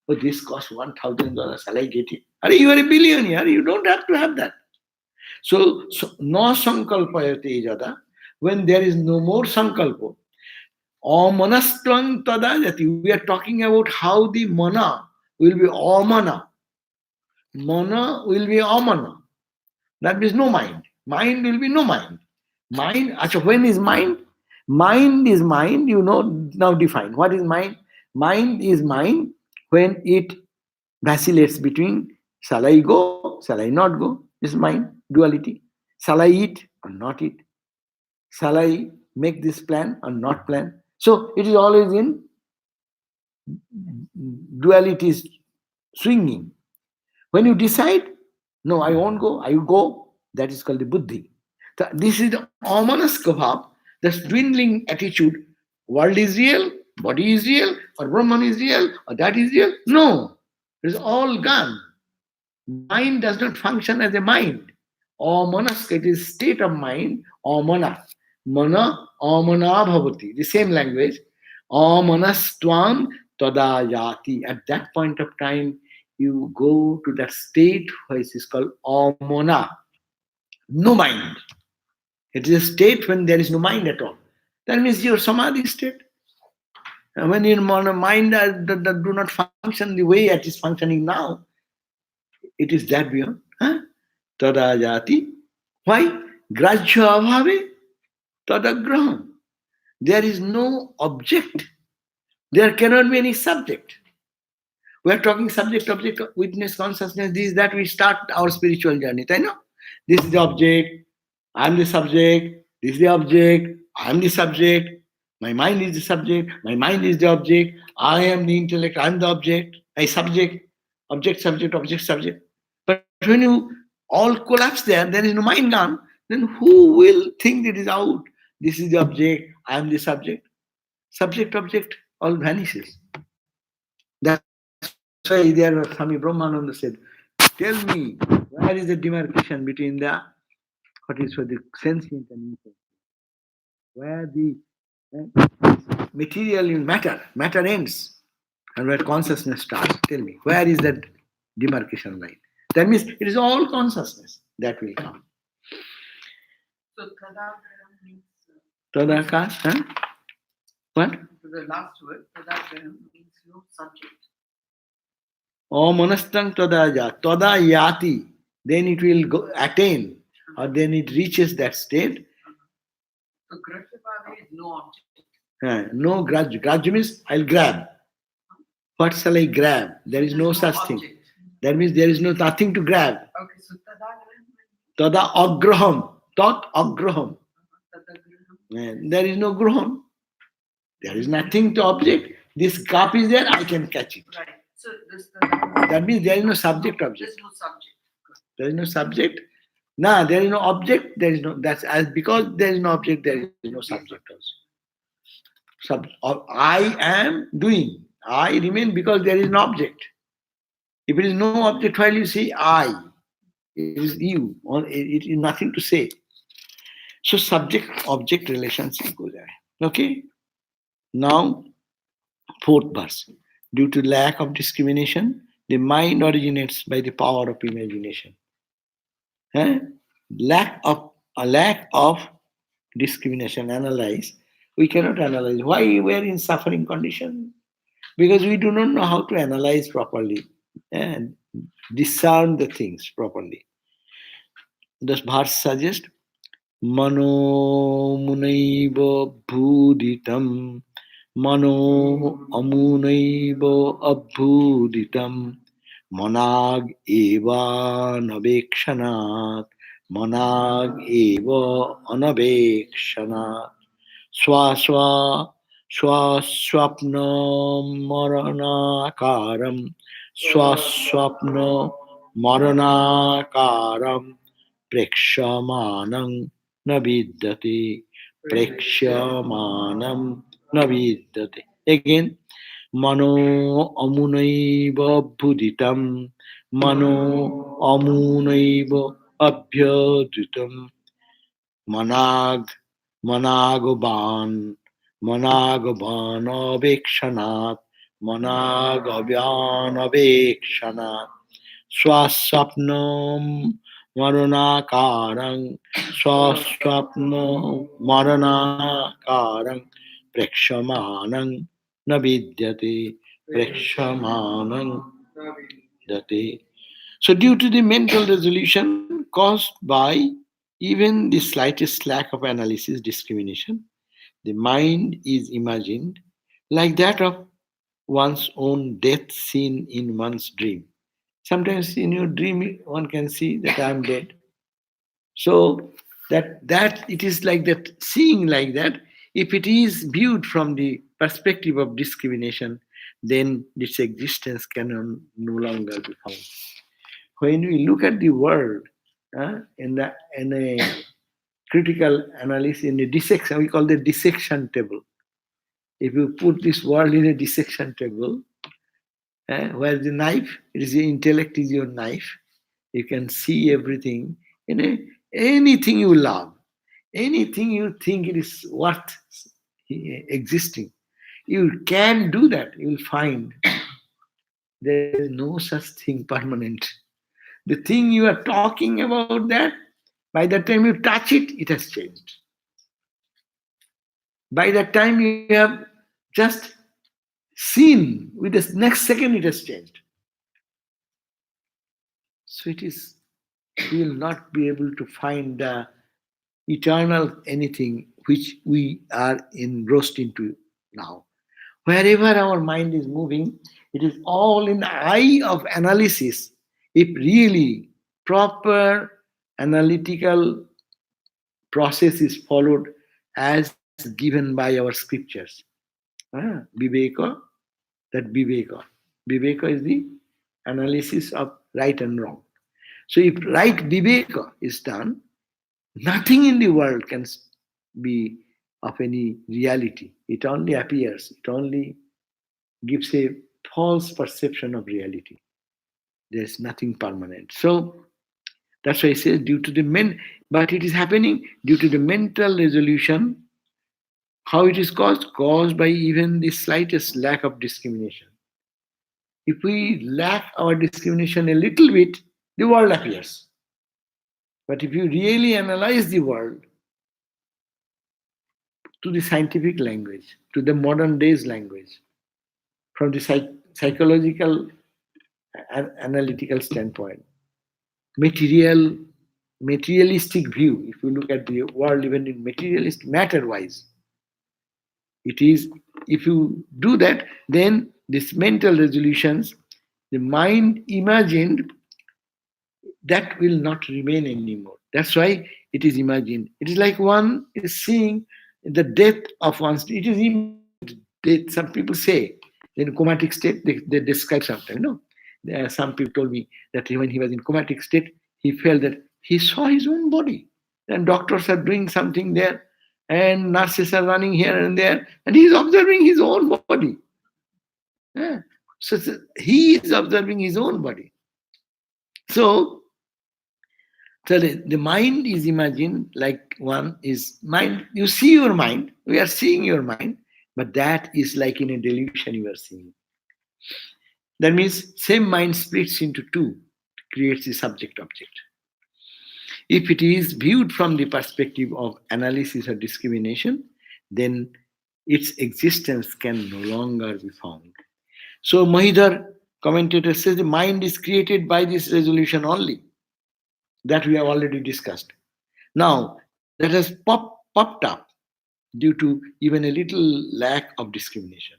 [SPEAKER 1] Oh, this costs $1,000. Shall I get it? You are a billionaire. You don't have to have that. So no sankalpayate jada. when there is no more sankalpa, amanastvam tadajati. We are talking about how the mana will be amana. Mana will be amana. That means no mind. Mind will be no mind. Mind, acha, when is mind? Mind is mind, now define. What is mind? Mind is mind when it vacillates between shall I go, shall I not go? This is mind, duality. Shall I eat or not eat? Shall I make this plan or not plan? So it is always in dualities swinging. When you decide, no, I won't go, I go, that is called the buddhi. This is the ominous bhav, the dwindling attitude. World is real, body is real, or Brahman is real, or that is real. No, it is all gone. Mind does not function as a mind. Omanask, it is state of mind, omana. Mana, omana bhavati. The same language. Omanastvam tadayati. At that point of time, you go to that state which is called omana. No mind. It is a state when there is no mind at all. That means your samadhi state. And when your mind do not function the way it is functioning now, it is that beyond. Huh? Tadajati. Why? Grajya abhave tadagraham. There is no object. There cannot be any subject. We are talking subject, object, witness, consciousness. This is that we start our spiritual journey. I know. This is the object. I am the subject. This is the object. I am the subject. My mind is the subject. My mind is the object. I am the intellect. I am the object. I subject. Object, subject, object, subject. But when you all collapse there is no mind gone, then who will think it is out? This is the object. I am the subject. Subject, object, all vanishes. That's why there Swami Brahmananda said, tell me, where is the demarcation between the what is for the sentient and insentient? Where the material in matter ends, and where consciousness starts. Tell me, where is that demarcation line? That means it is all consciousness that will come.
[SPEAKER 3] So Tadagraham means
[SPEAKER 1] Tadakas, huh? What?
[SPEAKER 3] the last word, Tadagraham means no subject.
[SPEAKER 1] Omanastang tadaja, tadayati. Then it will go, attain, or then it reaches that state.
[SPEAKER 3] So Grajyabhave is no object.
[SPEAKER 1] No grudge. Grudge means I'll grab. What shall I grab? There is no such thing.
[SPEAKER 3] Object.
[SPEAKER 1] That means there is nothing to grab.
[SPEAKER 3] Okay, so Tadagraham means
[SPEAKER 1] Tada agraham. Tat agraham.
[SPEAKER 3] Tadagraham.
[SPEAKER 1] There is no graham. There is nothing to object. This cup is there, I can catch it.
[SPEAKER 3] Right. So this Tadagraham.
[SPEAKER 1] That means there is no subject object.
[SPEAKER 3] There's no subject.
[SPEAKER 1] There is no subject. Nah, there is no object. There is no. That's as because there is no object. There is no subject also. I am doing. I remain because there is no object. If it is no object, while you say I, it is you. It is nothing to say. So subject-object relationship goes there. Okay. Now, fourth verse. Due to lack of discrimination, the mind originates by the power of imagination. Eh? A lack of discrimination, analyze. We cannot analyze. Why we are in suffering condition? Because we do not know how to analyze properly and discern the things properly. This verse suggests Mano munaiva bhuditam Mano amunaiva abhuditam Manag eva navekshanat Manag eva anavekshanat Swaswa swaswapna maranakaram Swaswapna maranakaram Prekshamanam navidyate Prekshamanam navidyate. Again, Mano amunaiva buditam Mano amunaiva abhyaditam Manag Managaban Managabanavekshanath Managavyanavekshanath Swasapnam Maranakarang swaswapno Maranakarang Prekshamanang Navidyate Prekshamanang Date. So, due to the mental resolution caused by even the slightest lack of analysis discrimination, the mind is imagined like that of one's own death scene in one's dream. Sometimes in your dream, one can see that I am dead. So that it is like that, seeing like that. If it is viewed from the perspective of discrimination, then its existence can no longer be found. When we look at the world in a critical analysis, in a dissection, we call the dissection table. If you put this world in a dissection table, where the knife, it is the intellect is your knife, you can see everything in anything you love, anything you think it is worth existing. You can do that. You will find there is no such thing permanent. The thing you are talking about, that by the time you touch it, it has changed. By the time you have just seen, with the next second it has changed. So it is, we will not be able to find the eternal anything which we are engrossed into now. Wherever our mind is moving, it is all in the eye of analysis. If really proper analytical process is followed as given by our scriptures. Viveka, that Viveka. Viveka is the analysis of right and wrong. So if right Viveka is done, nothing in the world can be of any reality. It only appears, it only gives a false perception of reality. There's nothing permanent. So that's why I say due to the but it is happening due to the mental resolution. How it is caused? Caused by even the slightest lack of discrimination. If we lack our discrimination a little bit, the world appears. But if you really analyze the world to the scientific language, to the modern days language, from the psychological analytical standpoint, material materialistic view, if you look at the world even in materialist matter wise, it is, if you do that, then this mental resolutions, the mind imagined, that will not remain anymore. That's why it is imagined. It is like one is seeing the death of one's. It is imagined death. Some people say in comatic state, they describe sometimes. Some people told me that when he was in comatic state, he felt that he saw his own body. And doctors are doing something there, and nurses are running here and there, and he is observing his own body. Yeah. So he is observing his own body. So the mind is imagined like one is mind. You see your mind, we are seeing your mind, but that is like in a delusion you are seeing. That means same mind splits into two, creates the subject object. If it is viewed from the perspective of analysis or discrimination, then its existence can no longer be found. So Mahidhar, commentator, says the mind is created by this resolution only, that we have already discussed. Now, that has popped up due to even a little lack of discrimination.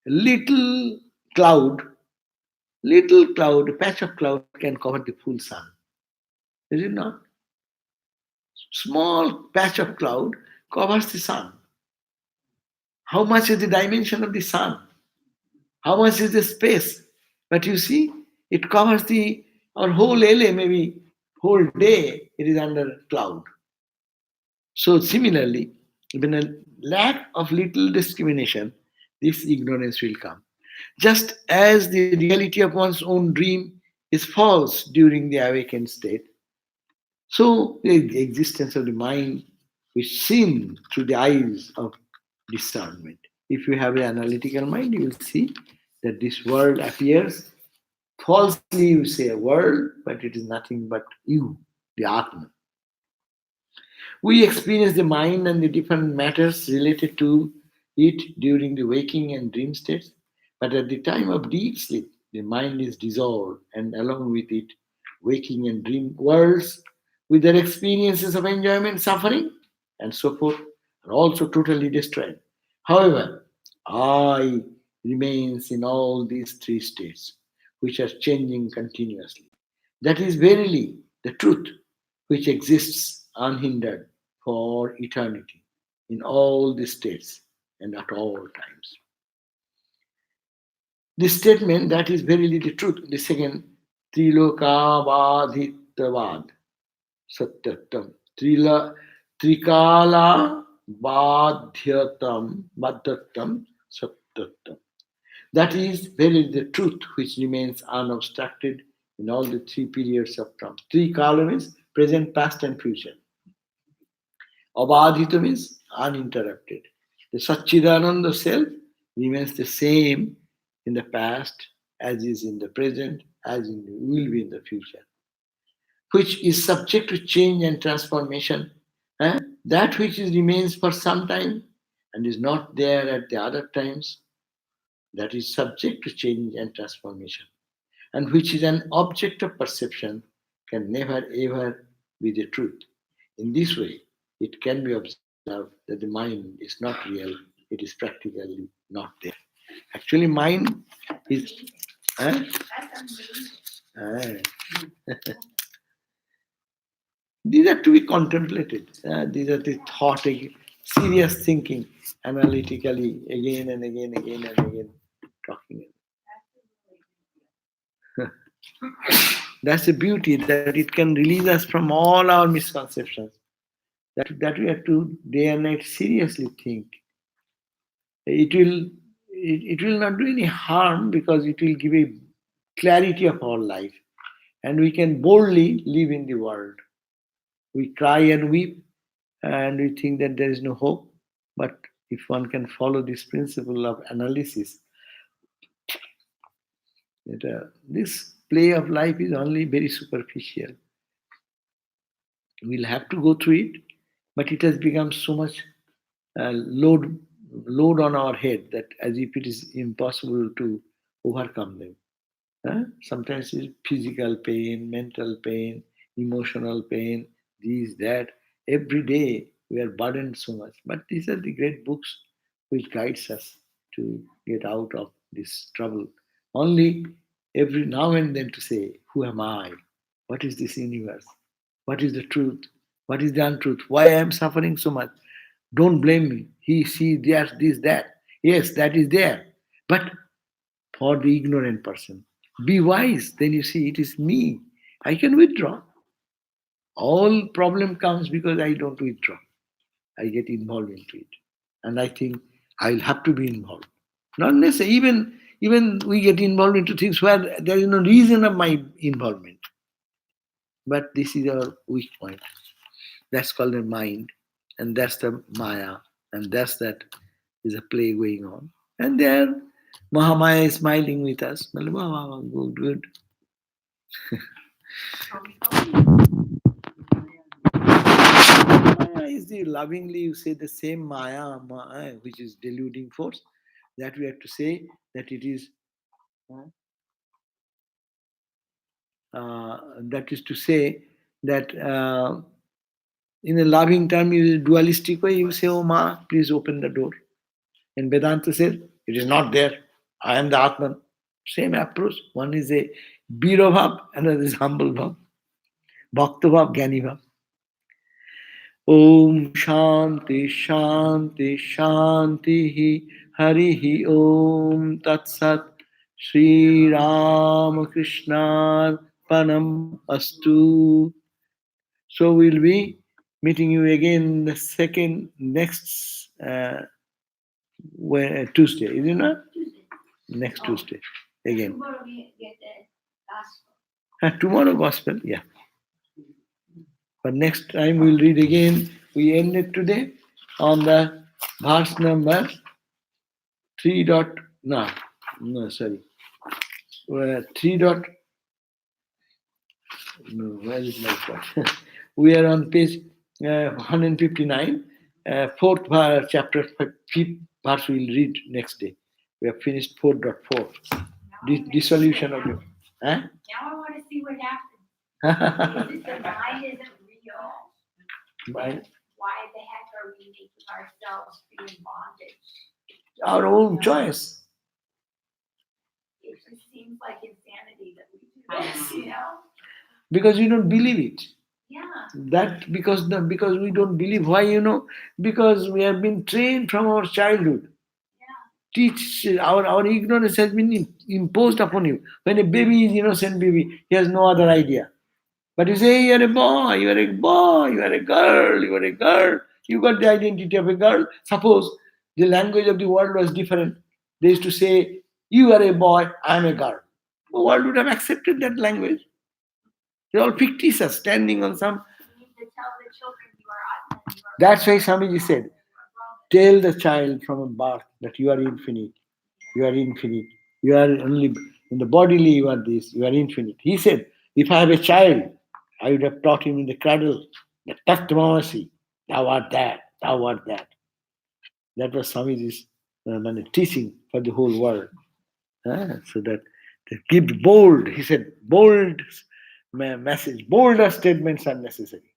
[SPEAKER 1] A cloud, little cloud, a patch of cloud can cover the full sun. Is it not? Small patch of cloud covers the sun. How much is the dimension of the sun? How much is the space? But you see, it covers the our whole LA, maybe whole day it is under cloud. So similarly, even a lack of little discrimination, this ignorance will come. Just as the reality of one's own dream is false during the awakened state, so the existence of the mind is seen through the eyes of discernment. If you have an analytical mind, you will see that this world appears falsely. You say a world, but it is nothing but you. the Atman. We experience the mind and the different matters related to it during the waking and dream states, but at the time of deep sleep, the mind is dissolved, and along with it, waking and dream worlds with their experiences of enjoyment, suffering, and so forth are also totally destroyed. However, I remains in all these three states, which are changing continuously. That is verily the truth which exists unhindered for eternity in all the states and at all times. This statement that is verily the truth. The second, Trilokavadhitavad Satyatam. Trikala Badhyatam Satyatam. That is verily the truth which remains unobstructed in all the three periods of time. Three kala means present, past, and future. Abadhita means uninterrupted. The Satchidananda self remains the same in the past, as is in the present, as in the, will be in the future, which is subject to change and transformation. That which remains for some time and is not there at the other times, that is subject to change and transformation, and which is an object of perception, can never ever be the truth. In this way, it can be observed that the mind is not real, it is practically not there. Actually, mind is.
[SPEAKER 2] Amazing.
[SPEAKER 1] eh?
[SPEAKER 2] That's amazing.
[SPEAKER 1] eh, These are to be contemplated. These are the thought, serious thinking, analytically, again and again, again and again, talking. That's the beauty that it can release us from all our misconceptions. That we have to day and night seriously think. It will not do any harm because it will give a clarity of our life, and we can boldly live in the world. We cry and weep, and we think that there is no hope. But if one can follow this principle of analysis, that this play of life is only very superficial. We'll have to go through it, but it has become so much load on our head that as if it is impossible to overcome them. Sometimes it's physical pain, mental pain, emotional pain, this, that. Every day we are burdened so much. But these are the great books which guides us to get out of this trouble. Only every now and then to say, who am I? What is this universe? What is the truth? What is the untruth? Why I am suffering so much? Don't blame me. He, she, there's this, that. Yes, that is there. But for the ignorant person, be wise. Then you see, it is me. I can withdraw. All problem comes because I don't withdraw. I get involved into it, and I think I'll have to be involved. Not necessarily. Even we get involved into things where there is no reason of my involvement. But this is our weak point. That's called the mind, and that's the Maya, and that's that is a play going on. And there, Mahamaya is smiling with us. Well, wow, wow, wow, good, good.
[SPEAKER 3] So how
[SPEAKER 1] Maya is the lovingly you say the same Maya, which is deluding force. That we have to say that it is. That is to say that in a loving term, you dualistic way, you say, "Oh Ma, please open the door." And Vedanta says, "It is not there. I am the Atman." Same approach. One is a Biro Bhav, another is humble Bhav. Bhakta Bhav, Gyani Bhav. Om Shanti Shanti Shanti Hari Om Tat Sat Sri Ram Krishna Panam Astu. So we'll be meeting you again the second next Tuesday, is it not?
[SPEAKER 2] Tuesday.
[SPEAKER 1] Next
[SPEAKER 2] Oh.
[SPEAKER 1] Tuesday again.
[SPEAKER 2] Tomorrow we get the gospel.
[SPEAKER 1] Tomorrow gospel, yeah. But next time we'll read again. We ended today on the verse number 3 dot no sorry 3 dot no where is my point? We are on page 159, fourth chapter, fifth verse. We'll read next day. We have finished 4.4. Dissolution of the. Huh?
[SPEAKER 2] Now I want to see what happens. If the mind isn't real,
[SPEAKER 1] By
[SPEAKER 2] why the heck are we making ourselves be in bondage?
[SPEAKER 1] our own choice.
[SPEAKER 2] It just seems like insanity that we do this, you know?
[SPEAKER 1] Because you don't believe it.
[SPEAKER 2] Yeah.
[SPEAKER 1] That because we don't believe. Why? Because we have been trained from our childhood. Teach our ignorance has been imposed upon you. When a baby is innocent baby, he has no other idea. But you say you are a boy, you are a boy, you are a girl, you are a girl. You got the identity of a girl. Suppose the language of the world was different. They used to say, you are a boy, I am a girl. The world would have accepted that language. They're all fictitious, standing on some.
[SPEAKER 2] You need to tell the children you are Atman, you are
[SPEAKER 1] That's why
[SPEAKER 2] Brahman,
[SPEAKER 1] Swamiji said,
[SPEAKER 2] you are Brahman.
[SPEAKER 1] tell the child from birth that you are infinite. You are infinite. You are only in the bodily, you are this, you are infinite. He said, if I have a child, I would have taught him in the cradle that Tattvamasi, thou art that, thou art that. That was Swamiji's teaching for the whole world. So that to give bold, he said, bold message, bolder statements are necessary.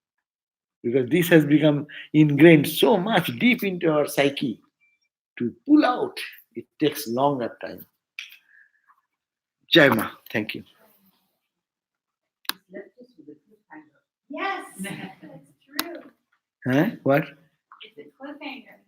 [SPEAKER 1] Because this has become ingrained so much deep into our psyche. To pull out, it takes longer time. Jai Ma, thank you.
[SPEAKER 3] Left us with a cliffhanger.
[SPEAKER 2] Yes, that's true.
[SPEAKER 1] What?
[SPEAKER 2] It's a cliffhanger.